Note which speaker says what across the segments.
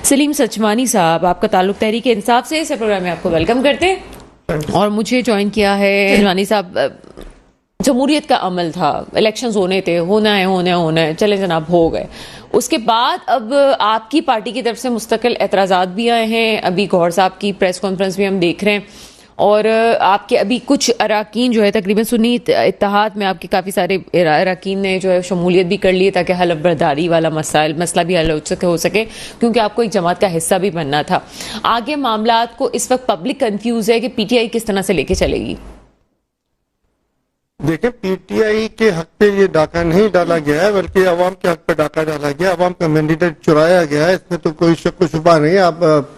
Speaker 1: सलीम सचमानी साहब, आपका ताल्लुक तहरीक इंसाफ से, इस प्रोग्राम में आपको वेलकम करते हैं। और मुझे ज्वाइन किया है सचमानी साहब। जमहूरियत का अमल था, इलेक्शंस होने थे, होना है, चले जनाब हो गए। उसके बाद अब आपकी पार्टी की तरफ से मुस्तकिल एतराज़ात भी आए हैं। अभी गौहर साहब की प्रेस कॉन्फ्रेंस भी हम देख रहे हैं, और आपके अभी कुछ अराकीन जो है तकरीबन सुन्नी इत्तेहाद में आपके काफ़ी सारे अराकीन ने जो है शमूलियत भी कर ली है, ताकि हलफ बर्दारी वाला मसला भी हल हो सके, क्योंकि आपको एक जमात का हिस्सा भी बनना था। आगे मामलात को इस वक्त पब्लिक कंफ्यूज है कि पीटीआई किस तरह से लेके चलेगी।
Speaker 2: देखिए, पीटीआई के हक पे ये डाका नहीं डाला गया है, बल्कि अवाम के हक पे डाका डाला गया, अवाम का मैंडेट चुराया गया है। इसमें तो कोई शक शुबा नहीं है। आप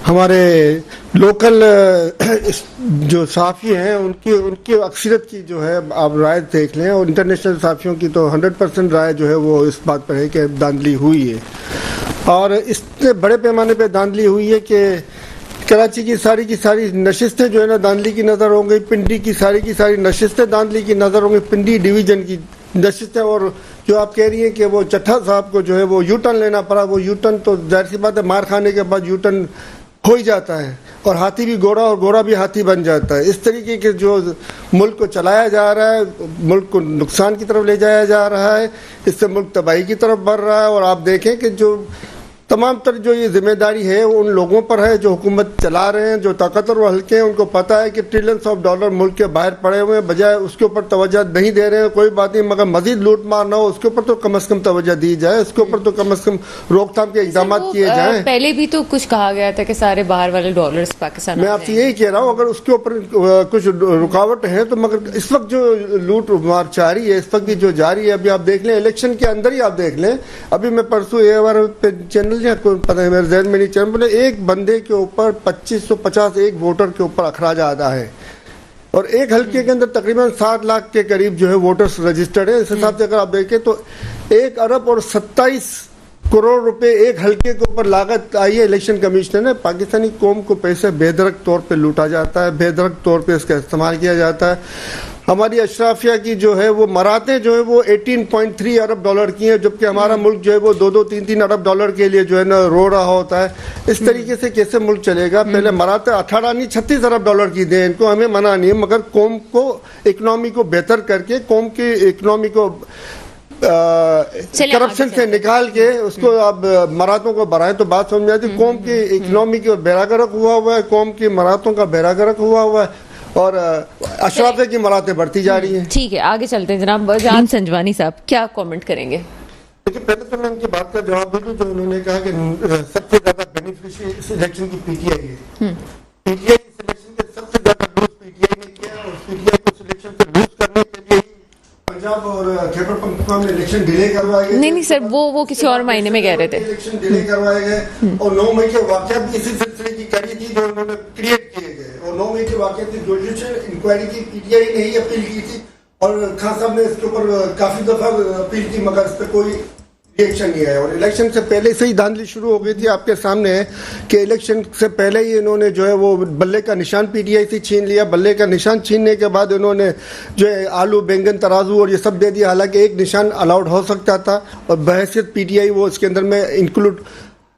Speaker 2: हमारे लोकल जो साफी हैं उनकी अक्सरियत की जो है आप राय देख लें, और इंटरनेशनल साफियों की तो 100% राय जो है वो इस बात पर है कि धांधली हुई है, और इससे बड़े पैमाने पे धांधली हुई है कि कराची की सारी नशिस्तें जो है ना धांधली की नज़र होंगी, पिंडी की सारी नशिस्तें धांधली की नज़र होंगी, पिंडी डिवीजन की नशिस्तें। और जो आप कह रही हैं कि वो चट्ठा साहब को जो है वो यू टर्न लेना पड़ा, वो यू टर्न तो जाहिर सी बात है, मार खाने के बाद यू टर्न हो ही जाता है, और हाथी भी घोड़ा और घोड़ा भी हाथी बन जाता है। इस तरीके के जो मुल्क को चलाया जा रहा है, मुल्क को नुकसान की तरफ ले जाया जा रहा है, इससे मुल्क तबाही की तरफ बढ़ रहा है। और आप देखें कि जो तमाम तर जो ये जिम्मेदारी है वो उन लोगों पर है जो हुकूमत चला रहे हैं, जो ताकतवर और हल्के हैं। उनको पता है कि ट्रिलियंस ऑफ डॉलर मुल्क के बाहर पड़े हुए हैं, बजाय उसके ऊपर तवज्जो नहीं दे रहे हैं। कोई बात नहीं, मगर मजीद लूट मार ना हो उसके ऊपर तो कम से कम तवज्जो दी जाए, उसके ऊपर तो कम से कम रोकथाम के इकदाम किए जाएं।
Speaker 1: पहले भी तो कुछ कहा गया था कि सारे बाहर वाले डॉलर्स पाकिस्तान,
Speaker 2: मैं आपसे यही कह रहा हूँ, अगर उसके ऊपर कुछ रुकावट है तो, मगर इस वक्त जो लूट मार जारी है, इस वक्त भी जो जारी है, अभी आप देख लें इलेक्शन के अंदर ही आप देख लें। अभी मैं परसों चैनल या पता है जहन में नहीं चल, बोले एक बंदे के ऊपर 2550 एक वोटर के ऊपर अखराज आता है, और एक हल्के के अंदर तकरीबन 7 लाख के करीब जो है वोटर्स रजिस्टर्ड है। इस हिसाब से अगर आप देखें तो 1 अरब और 27 करोड़ रुपए एक हल्के के ऊपर लागत आई है। इलेक्शन कमीशन ने पाकिस्तानी कौम को पैसे बेदरक तौर पे लूटा जाता है, बेदरक तौर पे इसका इस्तेमाल किया जाता है। हमारी अशराफिया की जो है वो मरातें जो है वो 18.3 अरब डॉलर की हैं, जबकि हमारा मुल्क जो है वो 2-3 अरब डॉलर के लिए जो है ना रो रहा होता है। इस तरीके से कैसे मुल्क चलेगा? पहले मराते 18 नहीं 36 अरब डॉलर की दें, इनको हमें मना नहीं है, मगर कौम को इकनॉमी को बेहतर करके, कौम की इकनॉमी को करप्शन से निकाल के उसको अब मरातों को बढ़ाएं तो बात समझ आती। कौम की इकनॉमी को बेरागरक हुआ है, कौम की मरातों का बेरागरक हुआ है, और अशराफे की मरातें बढ़ती जा रही हैं।
Speaker 1: ठीक है, आगे चलते हैं जनाब। जान संजवानी साहब क्या कमेंट करेंगे?
Speaker 2: देखिए, पहले तो मैं उनकी बात का जवाब दे दूं, जो उन्होंने कहा कि सबसे ज्यादा बेनिफिशियरी इस इलेक्शन की पीटीआई है। पीटीआई इस इलेक्शन के सबसे ज्यादा लूज पीटीआई ने किया, और पीटीआई को इस इलेक्शन से लूज करने के लिए पंजाब और खैबर पख्तूनख्वा में इलेक्शन डिले करवाए गए।
Speaker 1: नहीं सर, वो किसी और महीने में कह रहे थे।
Speaker 2: इलेक्शन डिले करवाए गए, और 9 मई के वाकयात भी इसी सिलसिले की कड़ी थी जो उन्होंने क्रिएट किए गए, और 9 मई के वाकयात की जुडिशियल इंक्वायरी की पीटीआई ने ही अपील की थी, और खान साहब ने इसके ऊपर काफी दफा अपील की, मगर इस पर कोई रिएक्शन नहीं आया। और इलेक्शन से पहले से ही धांधली शुरू हो गई थी। आपके सामने है कि इलेक्शन से पहले ही इन्होंने जो है वो बल्ले का निशान पीटीआई से छीन लिया। बल्ले का निशान छीनने के बाद इन्होंने जो है आलू, बैंगन, तराजू और ये सब दे दिया। हालांकि एक निशान अलाउड हो सकता था, और बहैसियत पीटीआई वो इसके अंदर में इंक्लूड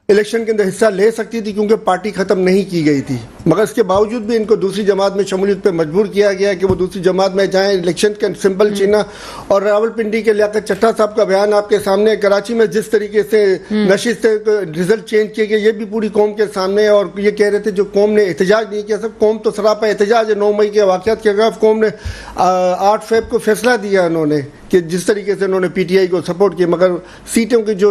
Speaker 2: इलेक्शन के अंदर हिस्सा ले सकती थी, क्योंकि पार्टी खत्म नहीं की गई थी। मगर इसके बावजूद भी इनको दूसरी जमात में शमूलियत पे मजबूर किया गया कि वो दूसरी जमात में जाएं, इलेक्शन के सिंबल छीना। और रावलपिंडी के लियाकत चट्ठा साहब का बयान आपके सामने, कराची में जिस तरीके से नशिस्त से रिजल्ट चेंज किए गए, ये भी पूरी कौम के सामने है। और ये कह रहे थे जो कौम ने एहतजाज नहीं किया, सब कौम तो सरापा एहतजाज है। 9 मई के वाकयात के खिलाफ कौम ने 8 फेब को फैसला दिया उन्होंने, कि जिस तरीके से उन्होंने पीटीआई को सपोर्ट किया, मगर सीटों की जो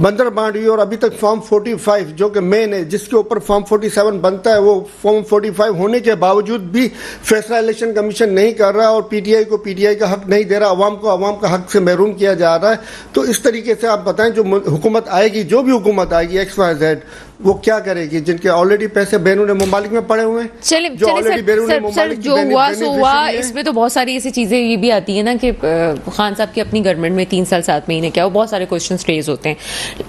Speaker 2: बंदर बांट हुई, और अभी तक फॉर्म 45 जो कि मेन है, जिसके ऊपर फॉर्म 47 बनता है, वो फॉर्म 45 होने के बावजूद भी फैसला इलेक्शन कमीशन नहीं कर रहा, और पीटीआई को पीटीआई का हक नहीं दे रहा, अवाम को अवाम का हक से महरूम किया जा रहा है। तो इस तरीके से आप बताएं, जो हुकूमत आएगी, जो भी हुकूमत आएगी XYZ, वो क्या करेगी? जिनके ऑलरेडी पैसे बैरून मुमालिक में पड़े हुए हैं,
Speaker 1: चले
Speaker 2: जो ऑलरेडी बैरून मुमालिक
Speaker 1: जो हुआ सो हुआ। इसमें तो बहुत सारी ऐसी चीजें ये भी आती है ना कि खान साहब की अपनी गवर्नमेंट में 3 साल 7 महीने क्या, वो बहुत सारे क्वेश्चंस रेज होते हैं।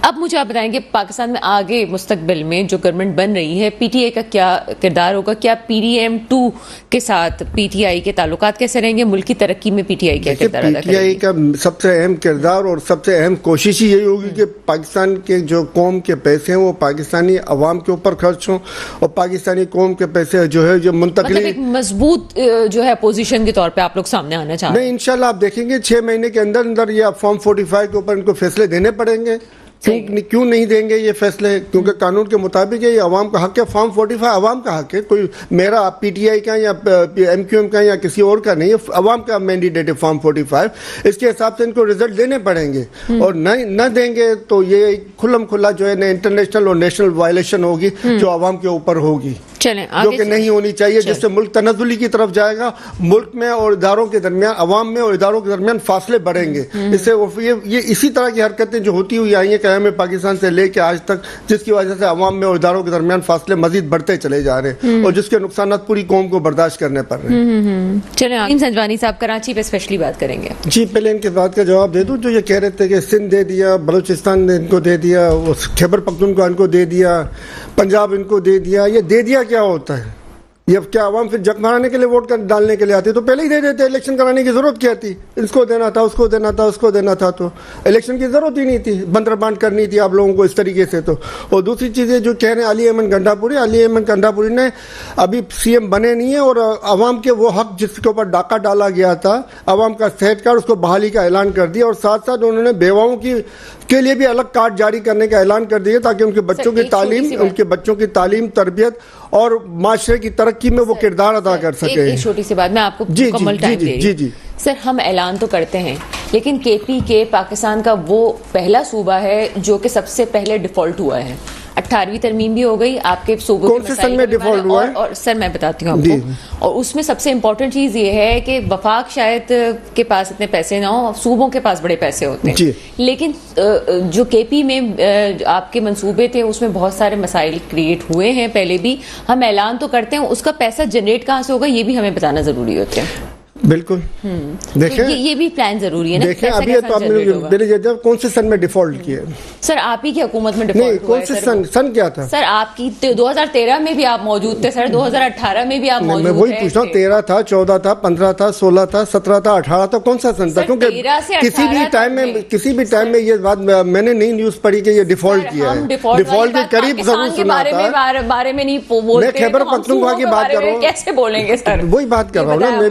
Speaker 1: अब मुझे आप बताएं कि पाकिस्तान में आगे मुस्तकबिल में जो गवर्नमेंट बन रही है, पीटीआई का क्या किरदार होगा? क्या PDM2 के साथ पीटीआई के ताल्लुकात कैसे रहेंगे? मुल्क की तरक्की में पीटीआई क्या किरदार अदा करेगी?
Speaker 2: पीटीआई का सबसे अहम किरदार और सबसे अहम कोशिश ही यही होगी कि पाकिस्तान के जो कौम के पैसे हैं वो पाकिस्तानी अवाम के ऊपर खर्च हों, और पाकिस्तानी कौम के पैसे जो है जो मुंतकली,
Speaker 1: मतलब एक मजबूत जो है पोजीशन के तौर पे आप लोग सामने आना चाह रहे हैं?
Speaker 2: नहीं, इंशाल्लाह आप देखेंगे 6 महीने के अंदर अंदर ये फॉर्म 45 के ऊपर इनको फैसले देने पड़ेंगे। क्यों नहीं देंगे ये फैसले? क्योंकि कानून के मुताबिक ये अवाम का हक है। फॉर्म 45 अवाम का हक है, कोई मेरा पीटीआई का या MQM का या किसी और का नहीं है, अवाम का मैंडेट है फॉर्म 45। इसके हिसाब से इनको रिजल्ट देने पड़ेंगे, और न देंगे तो ये खुल्लम खुल्ला जो है ना इंटरनेशनल और नेशनल वायलेशन होगी जो अवाम के ऊपर होगी,
Speaker 1: चलें
Speaker 2: जो कि नहीं होनी चाहिए, जिससे मुल्क तनज़ुली की तरफ जाएगा। मुल्क में और इदारों के दरमियान, अवाम में और इदारों के दरमियान फासले बढ़ेंगे। इससे ये इसी तरह की हरकतें जो होती हुई आई हैं क़याम पाकिस्तान से लेके आज तक, जिसकी वजह से अवाम में और इदारों के दरमियान फासले मजीद बढ़ते चले जा रहे हैं, और जिसके नुकसान पूरी कौम को बर्दाश्त करने पड़ रहे हैं।
Speaker 1: चलें, संजवानी साहब कराची पे स्पेशली बात करेंगे।
Speaker 2: जी, पहले इनके बात का जवाब दे दूं। जो ये कह रहे थे कि सिंध दे दिया, बलूचिस्तान ने इनको दे दिया, खैबर पख्तूनख्वा इनको दे दिया, पंजाब इनको दे दिया, ये दे दिया क्या होता है? ये क्या अवाम फिर जग मारने के लिए वोट डालने के लिए आती? तो पहले ही दे देते, इलेक्शन कराने की जरूरत क्या थी? इसको देना था, उसको देना था, उसको देना था, तो इलेक्शन की जरूरत ही नहीं थी। बंदरबांट करनी थी आप लोगों को इस तरीके से। तो और दूसरी चीज़ें जो कह रहे हैं अली अहमद गंडापुरी ने अभी CM बने नहीं है, और अवाम के वो हक जिसके ऊपर डाका डाला गया था, अवाम का सेहत कार्ड, उसको बहाली का ऐलान कर दिया, और साथ साथ उन्होंने बेवाओं के लिए भी अलग कार्ड जारी करने का ऐलान कर दिया, ताकि उनके बच्चों की तालीम तरबियत और माशरे की तरक्की में वो किरदार अदा कर सके।
Speaker 1: एक छोटी सी बात मैं आपको मुकम्मल टाइम दे रही हूं। सर, हम ऐलान तो करते हैं, लेकिन KPK पाकिस्तान का वो पहला सूबा है जो कि सबसे पहले डिफॉल्ट हुआ है। 18वीं तरमीम भी हो गई आपके सूबे
Speaker 2: कौन से सन में डिफॉल्ट हुआ है?
Speaker 1: और सर मैं बताती हूँ आपको, और उसमें सबसे इंपॉर्टेंट चीज ये है कि वफाक शायद के पास इतने पैसे ना हो, सूबों के पास बड़े पैसे होते हैं, लेकिन जो KP में आपके मंसूबे थे उसमें बहुत सारे मसाइल क्रिएट हुए हैं। पहले भी हम ऐलान तो करते हैं, उसका पैसा जनरेट कहाँ से होगा ये भी हमें बताना जरूरी होता है।
Speaker 2: बिल्कुल, देखें,
Speaker 1: तो ये भी प्लान जरूरी है ना।
Speaker 2: देखें, अभी तो आपने कौन से सन में डिफॉल्ट किया?
Speaker 1: सर, आप ही की हुकूमत में डिफॉल्ट
Speaker 2: नहीं, कौन से सन क्या था?
Speaker 1: सर, आपकी 2013 में भी आप मौजूद थे सर, 2018 में भी आप मौजूद थे।
Speaker 2: मैं वही पूछ रहा हूँ, 13 था, 14 था, 15 था, 16 था, 17 था, 18 था, कौन सा सन था? क्योंकि किसी भी टाइम में ये बात मैंने नहीं न्यूज पढ़ी कि ये डिफॉल्ट किया है। डिफॉल्ट के करीब जरूर सुना था, बारे में नहीं बोलते। मैं खैबर पख्तूनख्वा की बात कर रहा हूँ,
Speaker 1: कैसे बोलेंगे सर?
Speaker 2: वही बात कर रहा हूँ ना, मैं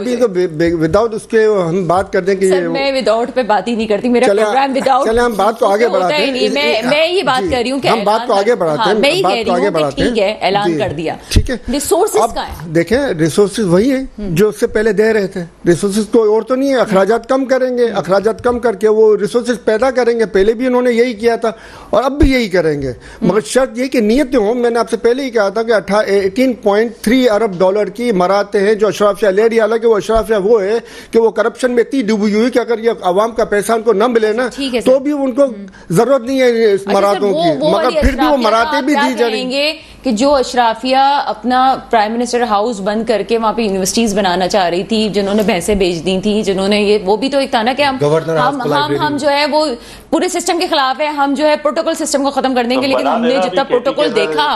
Speaker 2: भी विदाउट उसके हम बात करते हैं कि
Speaker 1: सर, मैं विदाउट पे बात ही नहीं करती, मेरा प्रोग्राम विदाउट।
Speaker 2: चले हम बात को आगे बढ़ाते हैं।
Speaker 1: मैं ये बात कर रही हूँ कि
Speaker 2: हम बात को आगे बढ़ाते हैं।
Speaker 1: मैं ये कह रही हूँ कि ठीक है, ऐलान कर दिया,
Speaker 2: ठीक है।
Speaker 1: रिसोर्सेज कहाँ है?
Speaker 2: देखें, रिसोर्सेज वही है जो उससे पहले दे रहे थे। रिसोर्सेज कोई और तो नहीं है। अखराजात कम करेंगे, अखराजात कम करके वो रिसोर्सेज पैदा करेंगे। पहले भी उन्होंने यही किया था और अब भी यही करेंगे, मगर शर्त ये कि नीयतें हों। मैंने आपसे पहले ही कहा था कि 18.3 अरब डॉलर की मराते हैं जो अशराफिया ले रही है। हालांकि वो अशराफिया वो है कि वो करप्शन में इतनी डूबी हुई कि अगर ये अवाम का पैसा उनको न मिले ना तो भी उनको जरूरत नहीं है इस मरातों की, मगर फिर भी वो मराते भी दी जाएंगे
Speaker 1: कि जो अशराफिया अपना प्राइम मिनिस्टर हाउस बंद करके वहां पे यूनिवर्सिटीज बनाना चाह रही थी, जिन्होंने भैंसें बेच दी थी, जिन्होंने ये, वो भी तो एक था ना कि हम जो है वो पूरे सिस्टम के खिलाफ है, हम जो है प्रोटोकॉल सिस्टम को खत्म कर देंगे, लेकिन हमने जितना प्रोटोकॉल देखा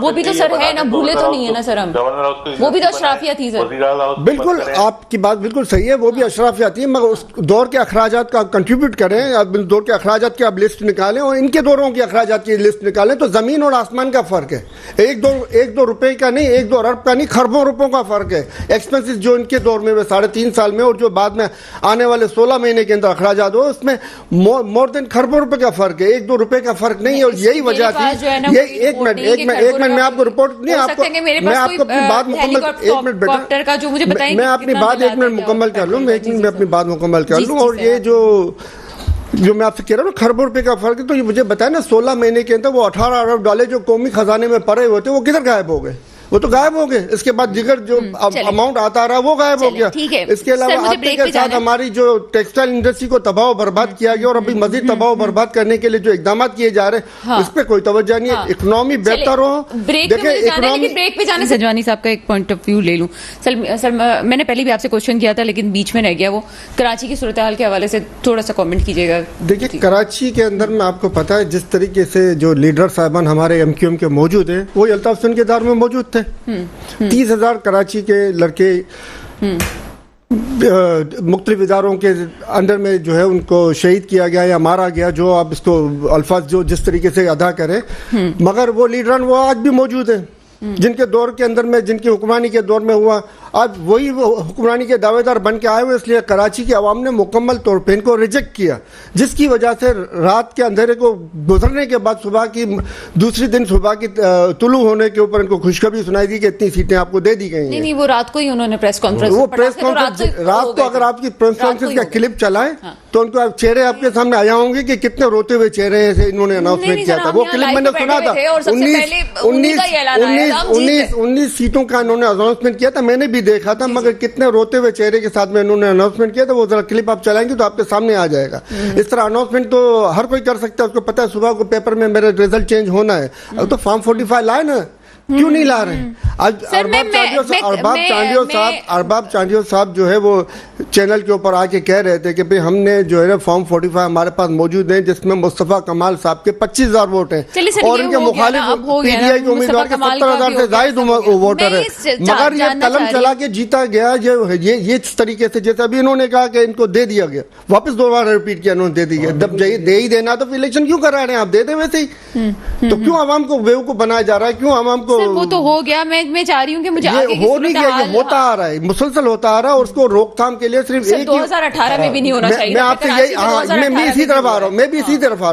Speaker 1: वो भी तो सर है ना, भूले तो नहीं है ना सर हम, वो भी तो अशराफिया थी सर।
Speaker 2: बिल्कुल, आपकी बात बिल्कुल सही है, वो भी अशराफिया थी, मगर उस दौर के अखराजात का कंट्रीब्यूट करें, अब दौर के अखराजात की आप लिस्ट निकालें और इनके दौरों की अखराजात की लिस्ट निकालें तो जमीन और आसमान का फर्क है। एक दो रुपए का नहीं, 1-2 अरब का नहीं, खरबों रुपयों का फर्क है। एक्सपेंसेस जो इनके दौर में 3.5 साल में और जो बाद में आने वाले 16 महीने के अंदर अखराजात हो, उसमें मोर देन खरबों रुपए का फर्क है, 1-2 रुपए का फर्क नहीं है। और यही वजह थी। ये एक मिनट मैं आपको रिपोर्ट नहीं, आपको मैं आपको अपनी बात मुकम्मल, 1 मिनट बेटा, मैं अपनी बात 1 मिनट मुकम्मल कर लूँ, मैं अपनी बात मुकम्मल कर लूँ। और ये जो मैं आपसे कह रहा हूँ ना, खरबों रुपए का फर्क है, तो ये मुझे बताया ना 16 महीने के अंदर वो 18 अरब डॉलर जो कौमी खजाने में पड़े हुए थे वो किधर गायब हो गए? वो तो गायब हो गए। इसके बाद जिगर जो अमाउंट आता रहा वो गायब हो गया।
Speaker 1: ठीक है।
Speaker 2: इसके अलावा
Speaker 1: सर, मुझे
Speaker 2: आटे
Speaker 1: ब्रेक
Speaker 2: के
Speaker 1: पे
Speaker 2: साथ
Speaker 1: जाना है।
Speaker 2: हमारी जो टेक्सटाइल इंडस्ट्री को तबाह बर्बाद किया गया और अभी मजीद तबाह बर्बाद करने के लिए जो इकदाम किए जा रहे हैं, इस पे कोई तवज्जो नहीं है। इकोनॉमी बेहतर हो,
Speaker 1: देखिए इकोनॉमी ब्रेक पे जाने से जवानी साहब का एक पॉइंट ऑफ व्यू ले लूं। सर मैंने पहले भी आपसे क्वेश्चन किया था लेकिन बीच में रह गया वो। कराची की सूरत हाल के हवाले से थोड़ा सा कमेंट कीजिएगा।
Speaker 2: देखिए कराची के अंदर में आपको पता है जिस तरीके से जो लीडर साहबान हमारे एमक्यूएम के मौजूद है वो अल्ताफ हुसैन के दौर में मौजूद थे। 30,000 कराची के लड़के मुख्तलिफ इदारों के अंडर में जो है उनको शहीद किया गया या मारा गया, जो आप इसको अल्फाज जो जिस तरीके से अदा करें, मगर वो लीडरान वो आज भी मौजूद है जिनके दौर के अंदर में, जिनकी हुक्मरानी के दौर में हुआ। आज वही हुक्मरानी के दावेदार बन के आए हुए, इसलिए कराची की आवाम ने मुकम्मल तौर पर इनको रिजेक्ट किया, जिसकी वजह से रात के अंधेरे को गुजरने के बाद सुबह की दूसरी दिन सुबह की तुलू होने के ऊपर इनको खुशखबरी सुनाई दी कि इतनी सीटें आपको दे दी गई हैं।
Speaker 1: नहीं, वो रात को ही उन्होंने प्रेस कॉन्फ्रेंस,
Speaker 2: वो प्रेस कॉन्फ्रेंस रात को अगर आपकी प्रेस कॉन्फ्रेंस का क्लिप चलाए तो उनको चेहरे आपके सामने आया होंगे कि कितने रोते हुए चेहरे से इन्होंने अनाउंसमेंट किया था। वो क्लिप मैंने सुना था। 19 सीटों का इन्होंने अनाउंसमेंट किया था, मैंने भी देखा था, मगर कितने रोते हुए चेहरे के साथ में इन्होंने अनाउंसमेंट किया था, वो जरा क्लिप आप चलाएंगे तो आपके सामने आ जाएगा। इस तरह अनाउंसमेंट तो हर कोई कर सकता है, उसको पता है सुबह को पेपर में मेरा रिजल्ट चेंज होना है। अब तो फॉर्म 45 लाए ना, क्यों नहीं ला रहे हैं? आज अरबाब चांडियो साहब जो है वो चैनल के ऊपर आके कह रहे थे कि भाई हमने जो है ना फॉर्म 45 हमारे पास मौजूद है, जिसमें मुस्तफा कमाल साहब के 25,000 वोट हैं और इनके मुखालिफ पीटीआई के उम्मीदवार के 70,000 से ज्यादा वोटर है। मगर ये कलम चला के जीता गया। ये इस तरीके से, जैसे अभी इन्होंने कहा कि इनको दे दिया गया, वापस दोबारा रिपीट किया इन्होंने, दे दिया। जब दे ही देना तो इलेक्शन क्यों करा रहे हैं आप? दे दे वैसे ही। तो क्यों आवाम को बेवकूफ बनाया जा रहा है? क्यों आवाम को?
Speaker 1: वो तो हो गया। मैं चाह रही हूँ कि मुझे आगे
Speaker 2: हो नहीं गया, ये होता आ रहा है, मुसलसल होता आ रहा है और उसको रोकथाम के लिए सिर्फ एक
Speaker 1: 2018 में भी नहीं होना चाहिए।
Speaker 2: मैं आपसे यही मैं इसी तरफ आ रहा हूँ, मैं भी इसी तरफ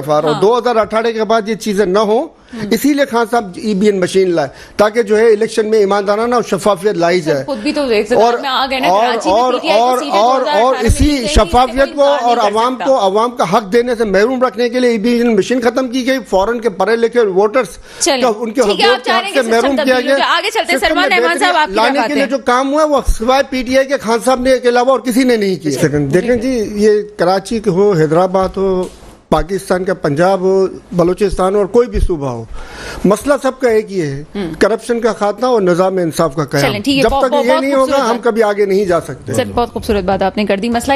Speaker 2: आ रहा हूँ। 2018 के बाद ये चीजें न हो, इसीलिए खान साहब ईवीएम मशीन लाए ताकि जो है इलेक्शन में ईमानदाराना और शफाफियत लाई जाए।
Speaker 1: खुद भी तो
Speaker 2: और इसी शफाफियत को और अवाम का हक देने से महरूम रखने के लिए ईवीएम मशीन खत्म की गई। फॉरेन के पढ़े लिखे वोटर्स उनके हक से महरूम किया गया।
Speaker 1: आगे चलते सलमान अहमद साहब, आपकी
Speaker 2: लाने के लिए जो काम हुआ वो सिवाय पीटीआई के खान साहब ने के अलावा और किसी ने नहीं किया। देखें जी, ये कराची हो, हैदराबाद हो, पाकिस्तान का पंजाब हो, बलूचिस्तान और कोई भी सूबा हो, मसला सबका एक ही है, करप्शन का खात्मा और निजाम इंसाफ का कायम। जब तक ये नहीं होगा हम कभी आगे नहीं जा सकते।
Speaker 1: सर बहुत खूबसूरत बात आपने कर दी। मसला